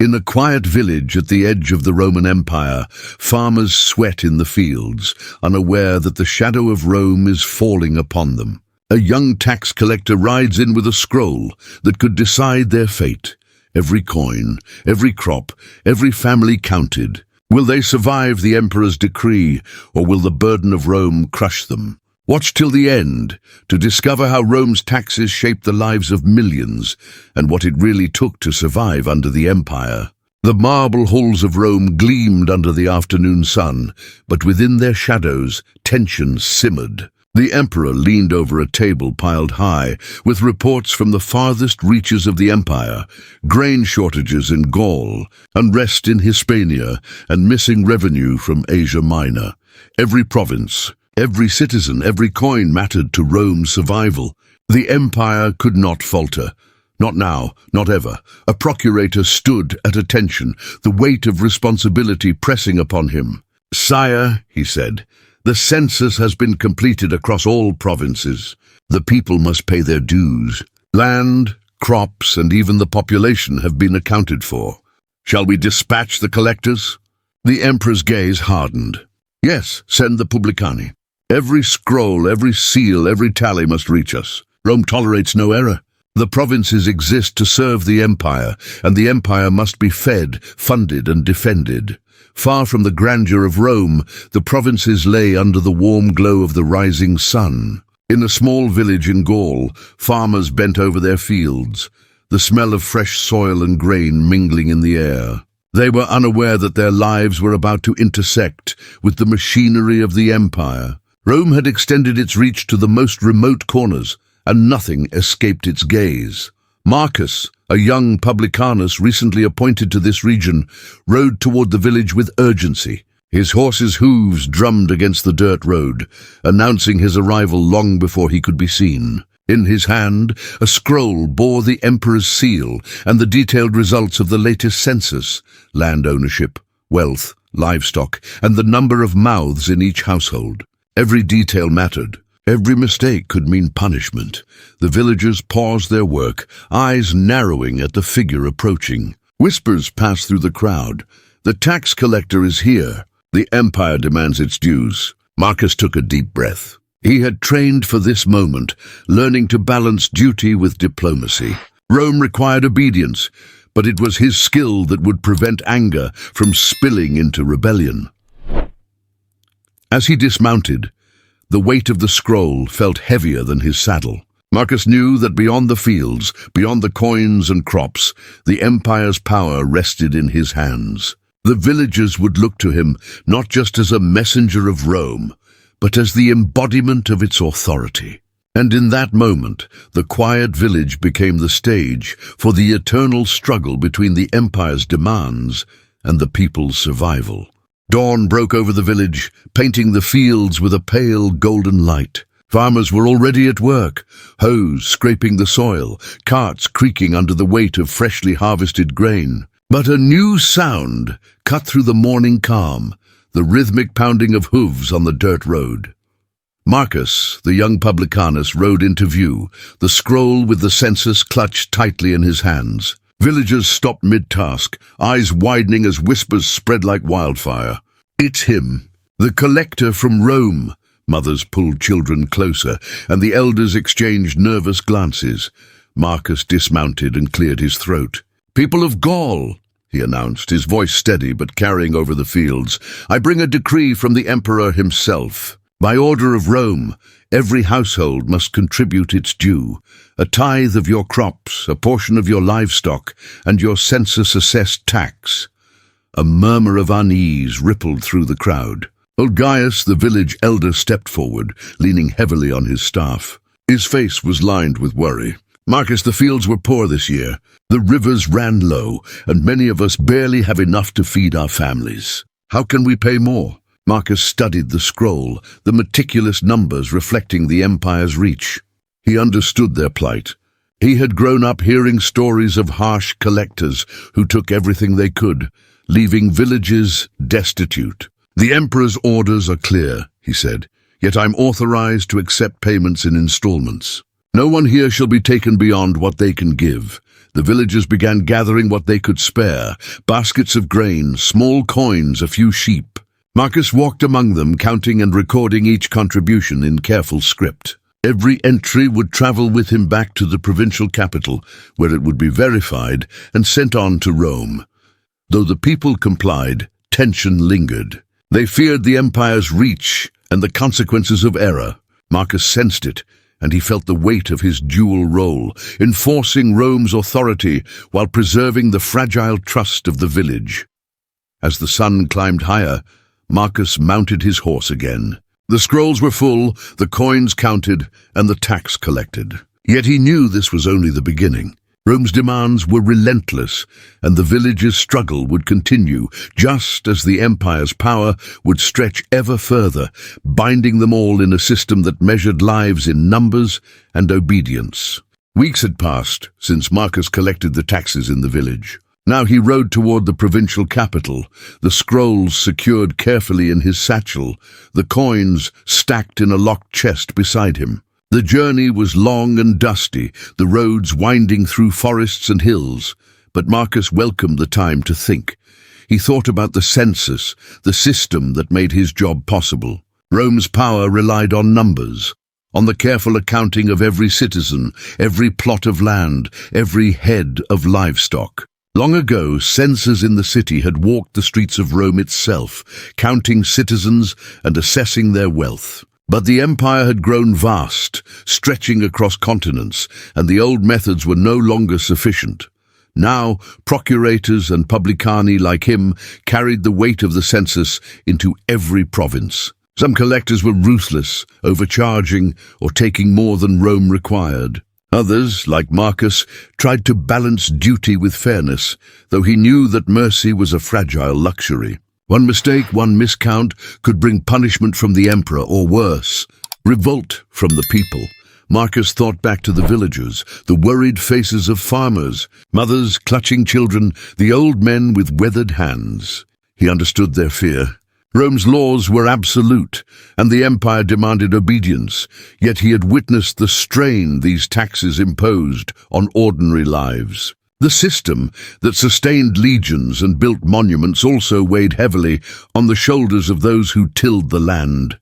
In a quiet village at the edge of the Roman Empire, farmers sweat in the fields, unaware that the shadow of Rome is falling upon them. A young tax collector rides in with a scroll that could decide their fate. Every coin, every crop, every family counted. Will they survive the emperor's decree, or will the burden of Rome crush them? Watch till the end to discover how Rome's taxes shaped the lives of millions and what it really took to survive under the empire. The marble halls of Rome gleamed under the afternoon sun, but within their shadows, tension simmered. The emperor leaned over a table piled high, with reports from the farthest reaches of the empire, grain shortages in Gaul, unrest in Hispania, and missing revenue from Asia Minor. Every province, every citizen, every coin mattered to Rome's survival. The empire could not falter. Not now, not ever. A procurator stood at attention, the weight of responsibility pressing upon him. "Sire," he said, "the census has been completed across all provinces. The people must pay their dues. Land, crops, and even the population have been accounted for. Shall we dispatch the collectors?" The emperor's gaze hardened. "Yes, send the publicani. Every scroll, every seal, every tally must reach us. Rome tolerates no error. The provinces exist to serve the empire, and the empire must be fed, funded, and defended. Far from the grandeur of Rome, the provinces lay under the warm glow of the rising sun. In a small village in Gaul, farmers bent over their fields, the smell of fresh soil and grain mingling in the air. They were unaware that their lives were about to intersect with the machinery of the empire. Rome had extended its reach to the most remote corners, and nothing escaped its gaze. Marcus, a young publicanus recently appointed to this region, rode toward the village with urgency. His horse's hooves drummed against the dirt road, announcing his arrival long before he could be seen. In his hand, a scroll bore the emperor's seal and the detailed results of the latest census: land ownership, wealth, livestock, and the number of mouths in each household. Every detail mattered. Every mistake could mean punishment. The villagers paused their work, eyes narrowing at the figure approaching. Whispers passed through the crowd. "The tax collector is here. The empire demands its dues." Marcus took a deep breath. He had trained for this moment, learning to balance duty with diplomacy. Rome required obedience, but it was his skill that would prevent anger from spilling into rebellion. As he dismounted, the weight of the scroll felt heavier than his saddle. Marcus knew that beyond the fields, beyond the coins and crops, the empire's power rested in his hands. The villagers would look to him not just as a messenger of Rome, but as the embodiment of its authority. And in that moment, the quiet village became the stage for the eternal struggle between the empire's demands and the people's survival. Dawn broke over the village, painting the fields with a pale golden light. Farmers were already at work, hoes scraping the soil, carts creaking under the weight of freshly harvested grain. But a new sound cut through the morning calm, the rhythmic pounding of hooves on the dirt road. Marcus, the young publicanus, rode into view, the scroll with the census clutched tightly in his hands. Villagers stopped mid-task, eyes widening as whispers spread like wildfire. "It's him, the collector from Rome." Mothers pulled children closer, and the elders exchanged nervous glances. Marcus dismounted and cleared his throat. "People of Gaul," he announced, his voice steady but carrying over the fields, "I bring a decree from the emperor himself. By order of Rome, every household must contribute its due, a tithe of your crops, a portion of your livestock, and your census-assessed tax." A murmur of unease rippled through the crowd. Old Gaius, the village elder, stepped forward, leaning heavily on his staff. His face was lined with worry. "Marcus, the fields were poor this year. The rivers ran low, and many of us barely have enough to feed our families. How can we pay more?" Marcus studied the scroll, the meticulous numbers reflecting the empire's reach. He understood their plight. He had grown up hearing stories of harsh collectors who took everything they could, leaving villages destitute. "The emperor's orders are clear," he said, "yet I'm authorized to accept payments in installments." "No one here shall be taken beyond what they can give." The villagers began gathering what they could spare: baskets of grain, small coins, a few sheep. Marcus walked among them, counting and recording each contribution in careful script. Every entry would travel with him back to the provincial capital, where it would be verified and sent on to Rome. Though the people complied, tension lingered. They feared the empire's reach and the consequences of error. Marcus sensed it, and he felt the weight of his dual role, enforcing Rome's authority while preserving the fragile trust of the village. As the sun climbed higher, Marcus mounted his horse again. The scrolls were full, the coins counted, and the tax collected. Yet he knew this was only the beginning. Rome's demands were relentless, and the village's struggle would continue, just as the empire's power would stretch ever further, binding them all in a system that measured lives in numbers and obedience. Weeks had passed since Marcus collected the taxes in the village. Now he rode toward the provincial capital, the scrolls secured carefully in his satchel, the coins stacked in a locked chest beside him. The journey was long and dusty, the roads winding through forests and hills, but Marcus welcomed the time to think. He thought about the census, the system that made his job possible. Rome's power relied on numbers, on the careful accounting of every citizen, every plot of land, every head of livestock. Long ago, censors in the city had walked the streets of Rome itself, counting citizens and assessing their wealth. But the empire had grown vast, stretching across continents, and the old methods were no longer sufficient. Now, procurators and publicani like him carried the weight of the census into every province. Some collectors were ruthless, overcharging or taking more than Rome required. Others, like Marcus, tried to balance duty with fairness, though he knew that mercy was a fragile luxury. One mistake, one miscount, could bring punishment from the emperor, or worse, revolt from the people. Marcus thought back to the villagers, the worried faces of farmers, mothers clutching children, the old men with weathered hands. He understood their fear. Rome's laws were absolute, and the empire demanded obedience, yet he had witnessed the strain these taxes imposed on ordinary lives. The system that sustained legions and built monuments also weighed heavily on the shoulders of those who tilled the land.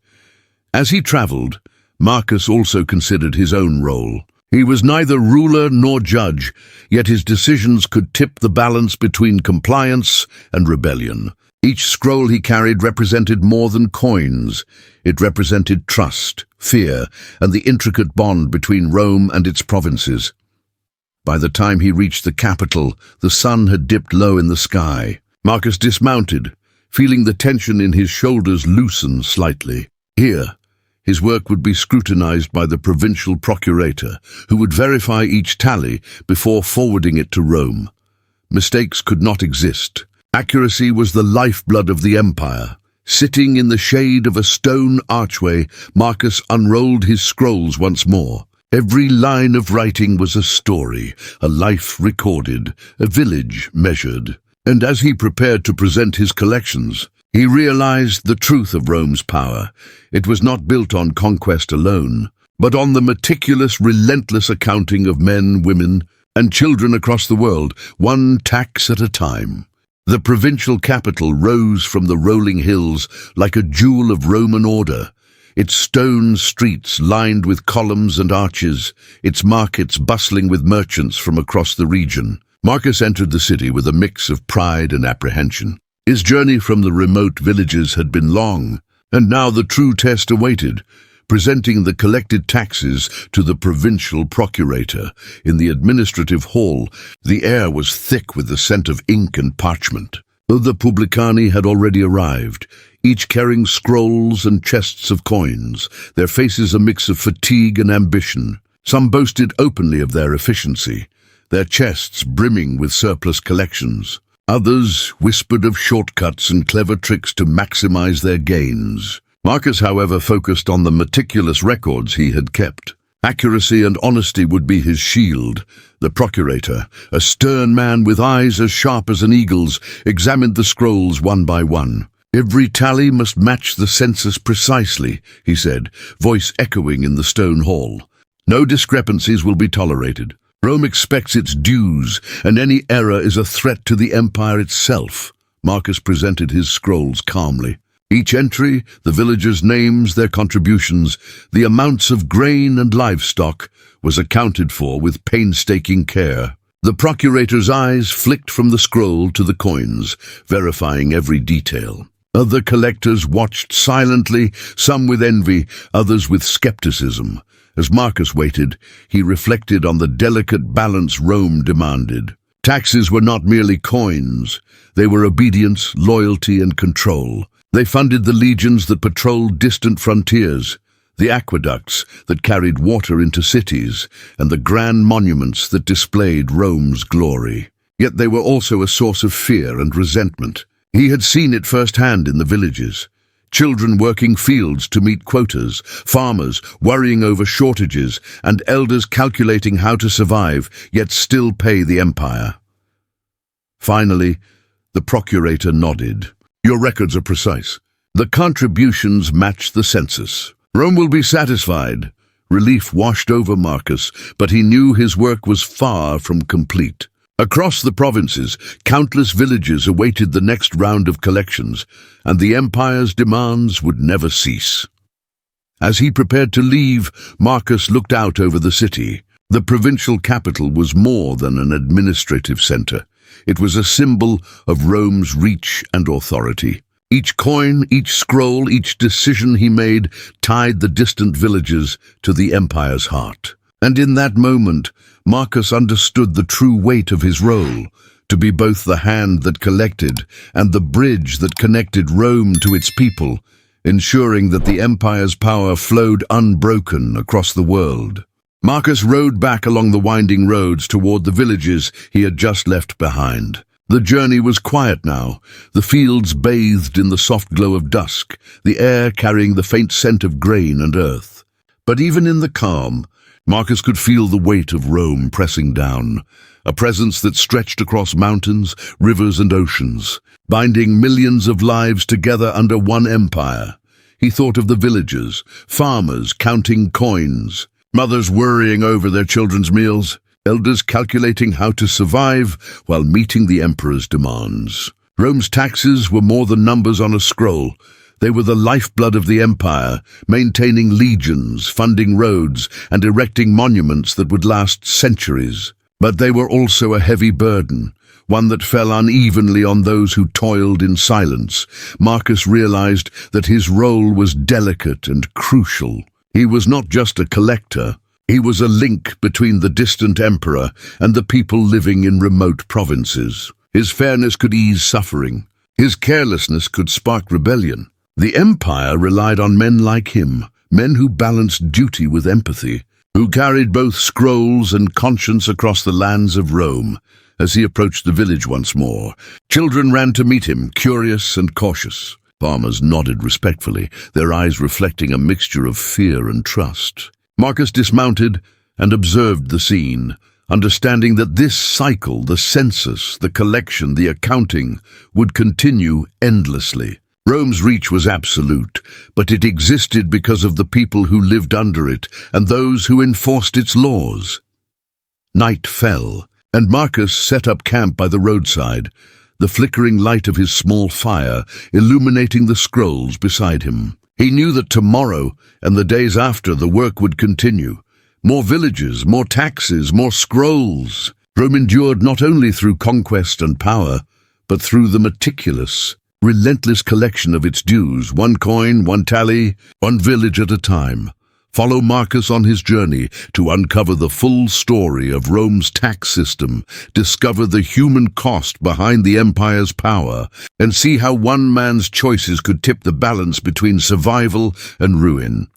As he traveled, Marcus also considered his own role. He was neither ruler nor judge, yet his decisions could tip the balance between compliance and rebellion. Each scroll he carried represented more than coins. It represented trust, fear, and the intricate bond between Rome and its provinces. By the time he reached the capital, the sun had dipped low in the sky. Marcus dismounted, feeling the tension in his shoulders loosen slightly. Here, his work would be scrutinized by the provincial procurator, who would verify each tally before forwarding it to Rome. Mistakes could not exist. Accuracy was the lifeblood of the empire. Sitting in the shade of a stone archway, Marcus unrolled his scrolls once more. Every line of writing was a story, a life recorded, a village measured. And as he prepared to present his collections, he realized the truth of Rome's power. It was not built on conquest alone, but on the meticulous, relentless accounting of men, women, and children across the world, one tax at a time. The provincial capital rose from the rolling hills like a jewel of Roman order, its stone streets lined with columns and arches, its markets bustling with merchants from across the region. Marcus entered the city with a mix of pride and apprehension. His journey from the remote villages had been long, and now the true test awaited, presenting the collected taxes to the provincial procurator. In the administrative hall, the air was thick with the scent of ink and parchment. Though the publicani had already arrived, each carrying scrolls and chests of coins, their faces a mix of fatigue and ambition. Some boasted openly of their efficiency, their chests brimming with surplus collections. Others whispered of shortcuts and clever tricks to maximize their gains. Marcus, however, focused on the meticulous records he had kept. Accuracy and honesty would be his shield. The procurator, a stern man with eyes as sharp as an eagle's, examined the scrolls one by one. "Every tally must match the census precisely," he said, voice echoing in the stone hall. No discrepancies will be tolerated. Rome expects its dues, and any error is a threat to the empire itself. Marcus presented his scrolls calmly. Each entry, the villagers' names, their contributions, the amounts of grain and livestock, was accounted for with painstaking care. The procurator's eyes flicked from the scroll to the coins, verifying every detail. Other collectors watched silently, some with envy, others with skepticism. As Marcus waited, he reflected on the delicate balance Rome demanded. Taxes were not merely coins. They were obedience, loyalty, and control. They funded the legions that patrolled distant frontiers, the aqueducts that carried water into cities, and the grand monuments that displayed Rome's glory. Yet they were also a source of fear and resentment. He had seen it firsthand in the villages. Children working fields to meet quotas, farmers worrying over shortages, and elders calculating how to survive, yet still pay the empire. Finally, the procurator nodded. Your records are precise. The contributions match the census. Rome will be satisfied. Relief washed over Marcus, but he knew his work was far from complete. Across the provinces, countless villages awaited the next round of collections, and the empire's demands would never cease. As he prepared to leave, Marcus looked out over the city. The provincial capital was more than an administrative center. It was a symbol of Rome's reach and authority. Each coin, each scroll, each decision he made tied the distant villages to the empire's heart. And in that moment, Marcus understood the true weight of his role, to be both the hand that collected and the bridge that connected Rome to its people, ensuring that the empire's power flowed unbroken across the world. Marcus rode back along the winding roads toward the villages he had just left behind. The journey was quiet now, the fields bathed in the soft glow of dusk, the air carrying the faint scent of grain and earth. But even in the calm, Marcus could feel the weight of Rome pressing down, a presence that stretched across mountains, rivers, and oceans, binding millions of lives together under one empire. He thought of the villagers, farmers counting coins, mothers worrying over their children's meals, elders calculating how to survive while meeting the emperor's demands. Rome's taxes were more than numbers on a scroll. They were the lifeblood of the empire, maintaining legions, funding roads, and erecting monuments that would last centuries. But they were also a heavy burden, one that fell unevenly on those who toiled in silence. Marcus realized that his role was delicate and crucial. He was not just a collector. He was a link between the distant emperor and the people living in remote provinces. His fairness could ease suffering. His carelessness could spark rebellion. The empire relied on men like him, men who balanced duty with empathy, who carried both scrolls and conscience across the lands of Rome. As he approached the village once more, children ran to meet him, curious and cautious. Farmers nodded respectfully, their eyes reflecting a mixture of fear and trust. Marcus dismounted and observed the scene, understanding that this cycle, the census, the collection, the accounting, would continue endlessly. Rome's reach was absolute, but it existed because of the people who lived under it and those who enforced its laws. Night fell, and Marcus set up camp by the roadside, the flickering light of his small fire illuminating the scrolls beside him. He knew that tomorrow and the days after the work would continue. More villages, more taxes, more scrolls. Rome endured not only through conquest and power, but through the meticulous, relentless collection of its dues, one coin, one tally, one village at a time. Follow Marcus on his journey to uncover the full story of Rome's tax system, discover the human cost behind the empire's power, and see how one man's choices could tip the balance between survival and ruin.